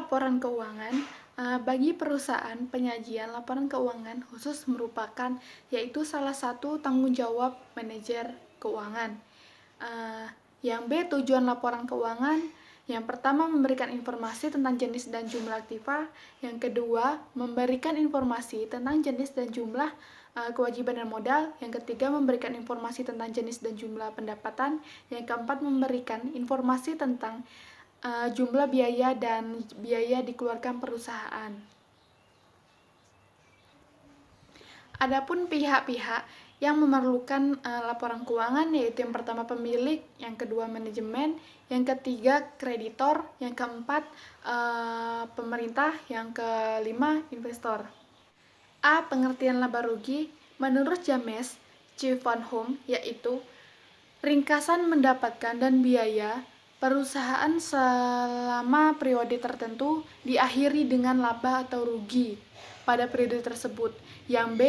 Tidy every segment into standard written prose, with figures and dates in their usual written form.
laporan keuangan, bagi perusahaan penyajian laporan keuangan khusus merupakan yaitu salah satu tanggung jawab manajer keuangan. Yang B, tujuan laporan keuangan. Yang pertama, memberikan informasi tentang jenis dan jumlah aktiva. Yang kedua, memberikan informasi tentang jenis dan jumlah kewajiban dan modal. Yang ketiga, memberikan informasi tentang jenis dan jumlah pendapatan. Yang keempat, memberikan informasi tentang jumlah biaya dan biaya dikeluarkan perusahaan. Adapun pihak-pihak yang memerlukan laporan keuangan yaitu yang pertama pemilik, yang kedua manajemen, yang ketiga kreditor, yang keempat pemerintah, yang kelima investor. A. Pengertian laba rugi. Menurut James C. Van Hom, yaitu ringkasan mendapatkan dan biaya perusahaan selama periode tertentu diakhiri dengan laba atau rugi pada periode tersebut. Yang B,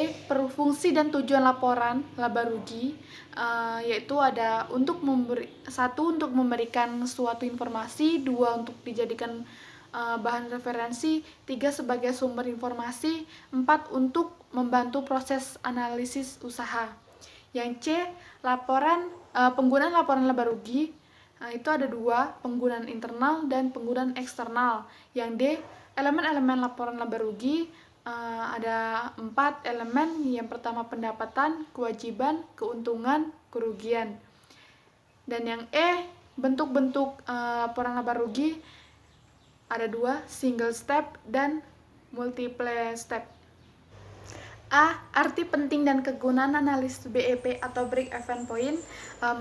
fungsi dan tujuan laporan laba rugi, yaitu ada untuk untuk memberikan suatu informasi, 2 untuk dijadikan bahan referensi, 3 sebagai sumber informasi, 4 untuk membantu proses analisis usaha. Yang C, penggunaan laporan laba rugi. Itu ada 2, penggunaan internal dan penggunaan eksternal. Yang D, elemen-elemen laporan laba rugi. Ada 4 elemen. Yang pertama pendapatan, kewajiban, keuntungan, kerugian. Dan yang E, bentuk-bentuk laporan laba rugi ada 2, single step dan multiple step. A. Arti penting dan kegunaan analisis BEP atau break-even point.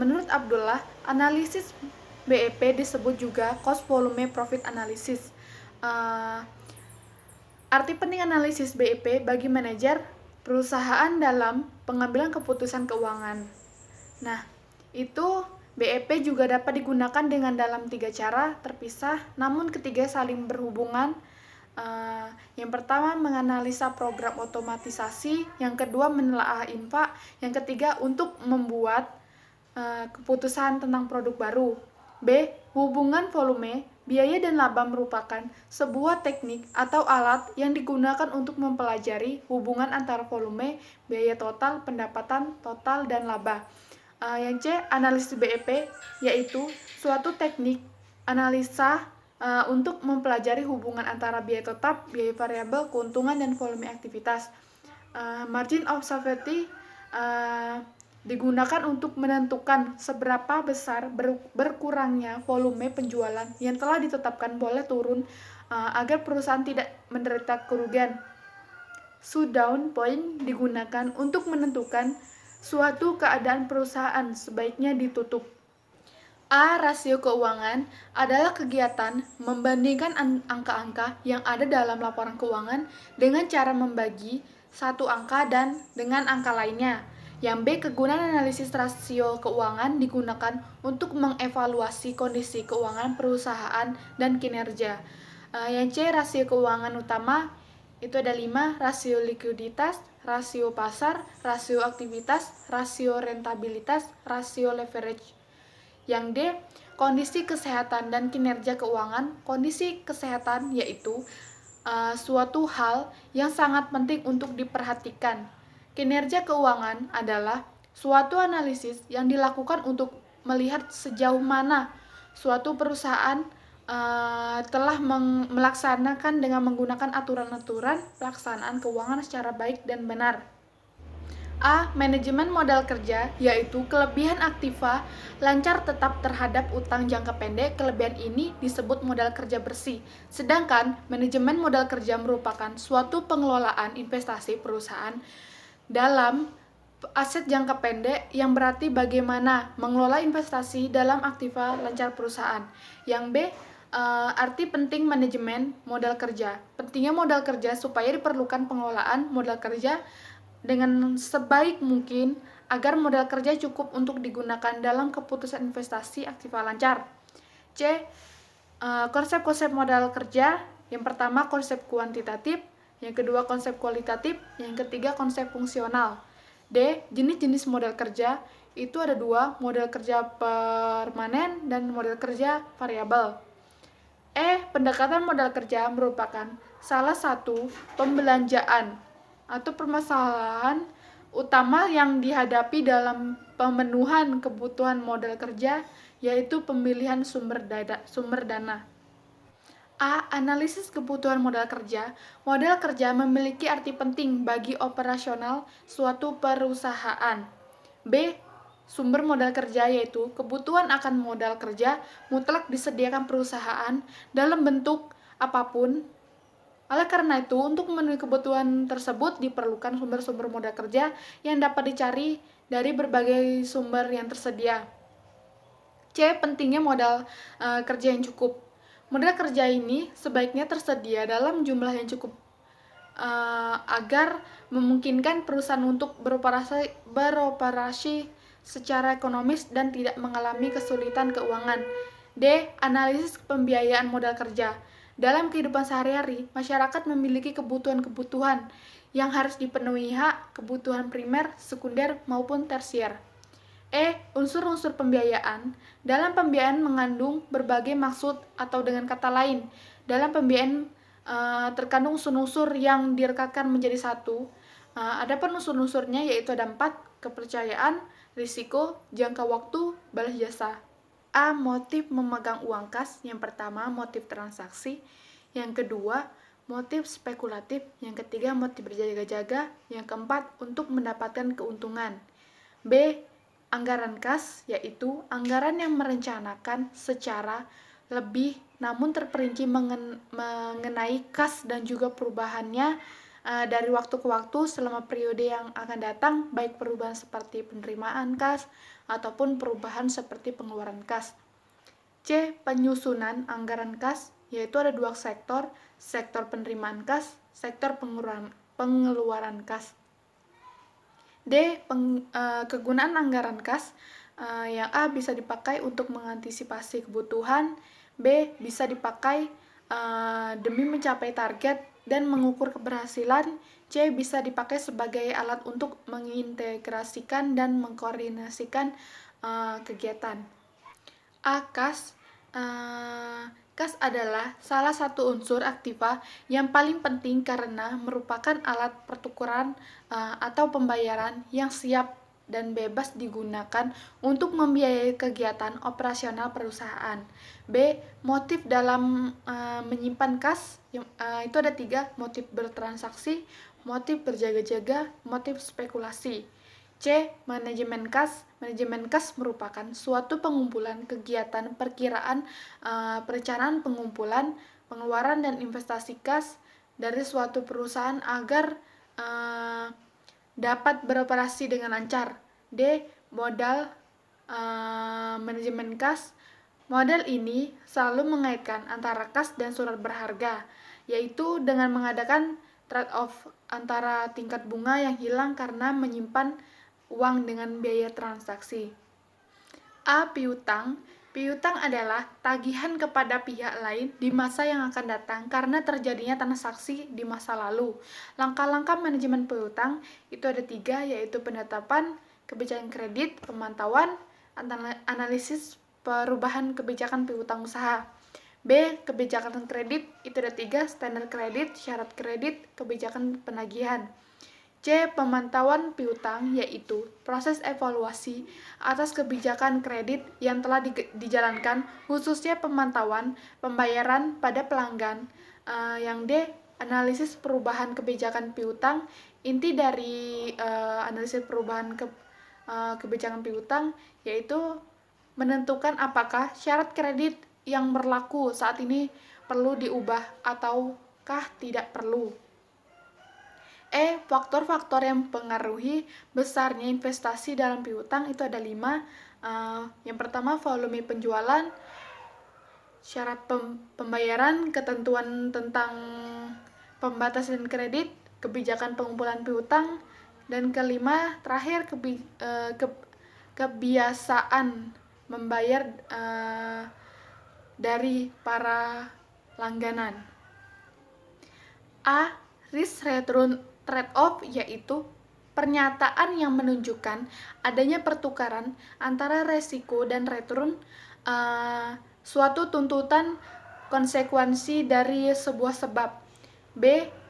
Menurut Abdullah, analisis BEP disebut juga cost volume profit analysis. Arti penting analisis BEP bagi manajer perusahaan dalam pengambilan keputusan keuangan. Nah, itu BEP juga dapat digunakan dengan dalam 3 cara terpisah, namun ketiga saling berhubungan. Yang pertama, menganalisa program otomatisasi. Yang kedua, menelaah infak. Yang ketiga, untuk membuat keputusan tentang produk baru. B. Hubungan volume, biaya dan laba merupakan sebuah teknik atau alat yang digunakan untuk mempelajari hubungan antara volume, biaya total, pendapatan total, dan laba. Yang C, analisis BEP, yaitu suatu teknik analisa untuk mempelajari hubungan antara biaya tetap, biaya variabel, keuntungan, dan volume aktivitas. Margin of safety digunakan untuk menentukan seberapa besar berkurangnya volume penjualan yang telah ditetapkan boleh turun agar perusahaan tidak menderita kerugian. Shutdown point digunakan untuk menentukan suatu keadaan perusahaan sebaiknya ditutup. A. Rasio keuangan adalah kegiatan membandingkan angka-angka yang ada dalam laporan keuangan dengan cara membagi satu angka dan dengan angka lainnya. Yang B. Kegunaan analisis rasio keuangan digunakan untuk mengevaluasi kondisi keuangan perusahaan dan kinerja. Yang C. Rasio keuangan utama itu ada 5, rasio likuiditas, rasio pasar, rasio aktivitas, rasio rentabilitas, rasio leverage. Yang D, kondisi kesehatan dan kinerja keuangan. Kondisi kesehatan yaitu suatu hal yang sangat penting untuk diperhatikan. Kinerja keuangan adalah suatu analisis yang dilakukan untuk melihat sejauh mana suatu perusahaan telah melaksanakan dengan menggunakan aturan-aturan pelaksanaan keuangan secara baik dan benar. A. Manajemen modal kerja, yaitu kelebihan aktiva lancar tetap terhadap utang jangka pendek. Kelebihan ini disebut modal kerja bersih. Sedangkan manajemen modal kerja merupakan suatu pengelolaan investasi perusahaan dalam aset jangka pendek, yang berarti bagaimana mengelola investasi dalam aktiva lancar perusahaan. Yang B, arti penting manajemen modal kerja. Pentingnya modal kerja supaya diperlukan pengelolaan modal kerja dengan sebaik mungkin agar modal kerja cukup untuk digunakan dalam keputusan investasi aktiva lancar. C. Konsep-konsep modal kerja. Yang pertama konsep kuantitatif, yang kedua konsep kualitatif, yang ketiga konsep fungsional. D. Jenis-jenis modal kerja. Itu ada 2, modal kerja permanen dan modal kerja variabel. Pendekatan modal kerja merupakan salah satu pembelanjaan atau permasalahan utama yang dihadapi dalam pemenuhan kebutuhan modal kerja, yaitu pemilihan sumber dana. Analisis kebutuhan modal kerja. Modal kerja memiliki arti penting bagi operasional suatu perusahaan. B. Sumber modal kerja yaitu kebutuhan akan modal kerja mutlak disediakan perusahaan dalam bentuk apapun. Oleh karena itu, untuk memenuhi kebutuhan tersebut diperlukan sumber-sumber modal kerja yang dapat dicari dari berbagai sumber yang tersedia. C. Pentingnya modal kerja yang cukup. Modal kerja ini sebaiknya tersedia dalam jumlah yang cukup agar memungkinkan perusahaan untuk beroperasi secara ekonomis dan tidak mengalami kesulitan keuangan. D. Analisis pembiayaan modal kerja. Dalam kehidupan sehari-hari, masyarakat memiliki kebutuhan-kebutuhan yang harus dipenuhi, kebutuhan primer, sekunder, maupun tersier. Unsur-unsur pembiayaan. Dalam pembiayaan mengandung berbagai maksud, atau dengan kata lain, dalam pembiayaan terkandung unsur-unsur yang direkatkan menjadi satu. Adapun unsur-unsurnya yaitu ada 4: kepercayaan, risiko, jangka waktu, balas jasa. Motif memegang uang kas. Yang pertama, motif transaksi. Yang kedua, motif spekulatif. Yang ketiga, motif berjaga-jaga. Yang keempat, untuk mendapatkan keuntungan. B. Anggaran kas, yaitu anggaran yang merencanakan secara lebih namun terperinci mengenai kas dan juga perubahannya dari waktu ke waktu selama periode yang akan datang, baik perubahan seperti penerimaan kas ataupun perubahan seperti pengeluaran kas. C. Penyusunan anggaran kas, yaitu ada 2 sektor: sektor penerimaan kas, sektor pengeluaran kas. D. Kegunaan anggaran kas. Yang A bisa dipakai untuk mengantisipasi kebutuhan, B bisa dipakai demi mencapai target dan mengukur keberhasilan, C bisa dipakai sebagai alat untuk mengintegrasikan dan mengkoordinasikan kegiatan. Kas. Kas adalah salah satu unsur aktiva yang paling penting karena merupakan alat pertukaran atau pembayaran yang siap dan bebas digunakan untuk membiayai kegiatan operasional perusahaan. B. Motif dalam menyimpan kas. Itu ada 3: motif bertransaksi, motif berjaga-jaga, motif spekulasi. C. Manajemen kas. Manajemen kas merupakan suatu pengumpulan kegiatan perkiraan, perencanaan pengumpulan, pengeluaran, dan investasi kas dari suatu perusahaan agar dapat beroperasi dengan lancar. D. Modal manajemen kas. Model ini selalu mengaitkan antara kas dan surat berharga, yaitu dengan mengadakan trade-off antara tingkat bunga yang hilang karena menyimpan uang dengan biaya transaksi. Piutang. Piutang adalah tagihan kepada pihak lain di masa yang akan datang karena terjadinya transaksi di masa lalu. Langkah-langkah manajemen piutang itu ada 3, yaitu penetapan kebijakan kredit, pemantauan, analisis perubahan kebijakan piutang usaha. B. Kebijakan kredit itu ada 3: standar kredit, syarat kredit, kebijakan penagihan. C. Pemantauan piutang, yaitu proses evaluasi atas kebijakan kredit yang telah dijalankan, khususnya pemantauan pembayaran pada pelanggan. Yang D. Analisis perubahan kebijakan piutang. Inti dari analisis perubahan kebijakan piutang yaitu menentukan apakah syarat kredit yang berlaku saat ini perlu diubah ataukah tidak perlu. Faktor-faktor yang mempengaruhi besarnya investasi dalam piutang itu ada 5. Yang pertama, volume penjualan, syarat pembayaran, ketentuan tentang pembatasan kredit, kebijakan pengumpulan piutang, dan kelima, terakhir, kebiasaan membayar dari para langganan. Risk return trade-off, yaitu pernyataan yang menunjukkan adanya pertukaran antara resiko dan return suatu tuntutan konsekuensi dari sebuah sebab. B.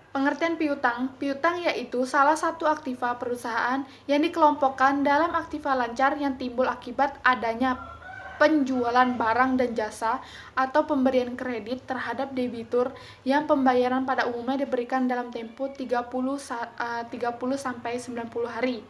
Pengertian piutang. Piutang yaitu salah satu aktiva perusahaan yang dikelompokkan dalam aktiva lancar yang timbul akibat adanya penjualan barang dan jasa atau pemberian kredit terhadap debitur yang pembayaran pada umumnya diberikan dalam tempo 30 sampai 90 hari.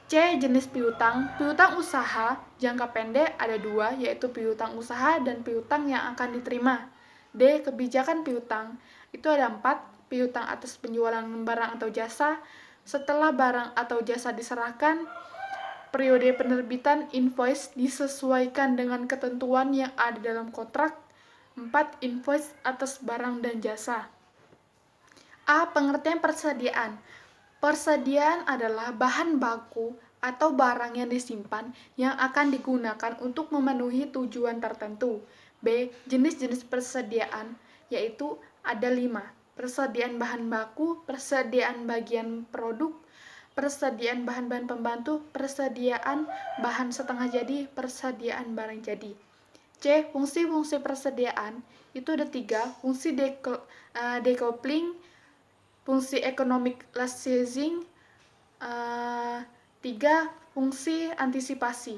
C. Jenis piutang. Piutang usaha jangka pendek ada dua, yaitu piutang usaha dan piutang yang akan diterima. D. Kebijakan piutang. Itu ada 4, piutang atas penjualan barang atau jasa, setelah barang atau jasa diserahkan, periode penerbitan invoice disesuaikan dengan ketentuan yang ada dalam kontrak, 4. Invoice atas barang dan jasa. A. Pengertian persediaan. Persediaan adalah bahan baku atau barang yang disimpan yang akan digunakan untuk memenuhi tujuan tertentu. B. Jenis-jenis persediaan, yaitu ada 5. Persediaan bahan baku, persediaan bagian produk, persediaan bahan-bahan pembantu, persediaan bahan setengah jadi, persediaan barang jadi. C. Fungsi-fungsi persediaan, itu ada 3. Fungsi decoupling, fungsi economic licensing, 3. Fungsi antisipasi.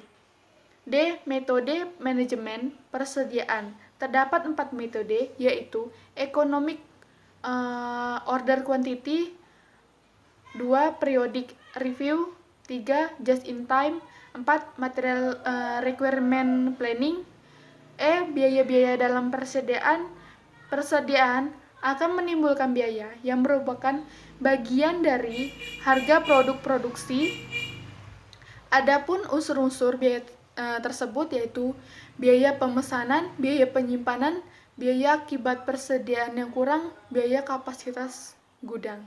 D. Metode manajemen persediaan. Terdapat 4 metode, yaitu economic order quantity, 2. Periodic review, 3. Just in time, 4. Material requirement planning. E. Biaya-biaya dalam persediaan. Persediaan akan menimbulkan biaya yang merupakan bagian dari harga produk produksi. Adapun unsur-unsur biaya tersebut yaitu biaya pemesanan, biaya penyimpanan, biaya akibat persediaan yang kurang, biaya kapasitas gudang.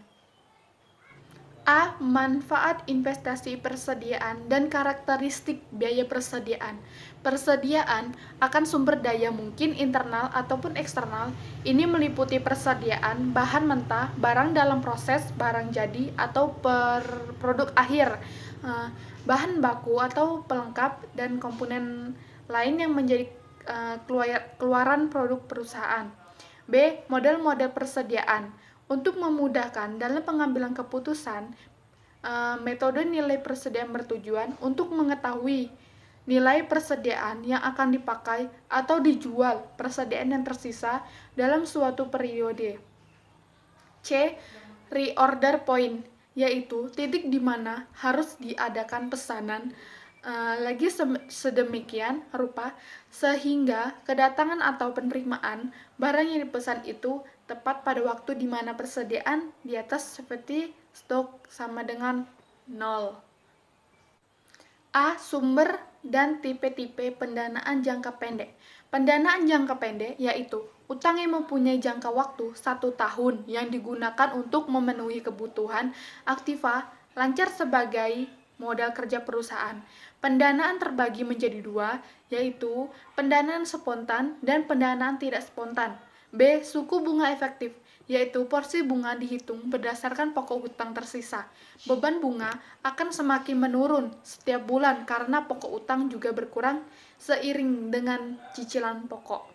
A. Manfaat investasi persediaan dan karakteristik biaya persediaan. Persediaan akan sumber daya mungkin internal ataupun eksternal. Ini meliputi persediaan bahan mentah, barang dalam proses, barang jadi, atau produk akhir, bahan baku atau pelengkap, dan komponen lain yang menjadi keluaran produk perusahaan. B. Model-model persediaan. Untuk memudahkan dalam pengambilan keputusan, metode nilai persediaan bertujuan untuk mengetahui nilai persediaan yang akan dipakai atau dijual persediaan yang tersisa dalam suatu periode. C. Reorder point, yaitu titik di mana harus diadakan pesanan lagi sedemikian rupa sehingga kedatangan atau penerimaan barang yang dipesan itu tepat pada waktu di mana persediaan di atas seperti stok sama dengan 0. A. Sumber dan tipe-tipe pendanaan jangka pendek. Pendanaan jangka pendek yaitu utang yang mempunyai jangka waktu 1 tahun yang digunakan untuk memenuhi kebutuhan aktiva lancar sebagai modal kerja perusahaan. Pendanaan terbagi menjadi 2, yaitu pendanaan spontan dan pendanaan tidak spontan. B. Suku bunga efektif, yaitu porsi bunga dihitung berdasarkan pokok hutang tersisa. Beban bunga akan semakin menurun setiap bulan karena pokok utang juga berkurang seiring dengan cicilan pokok.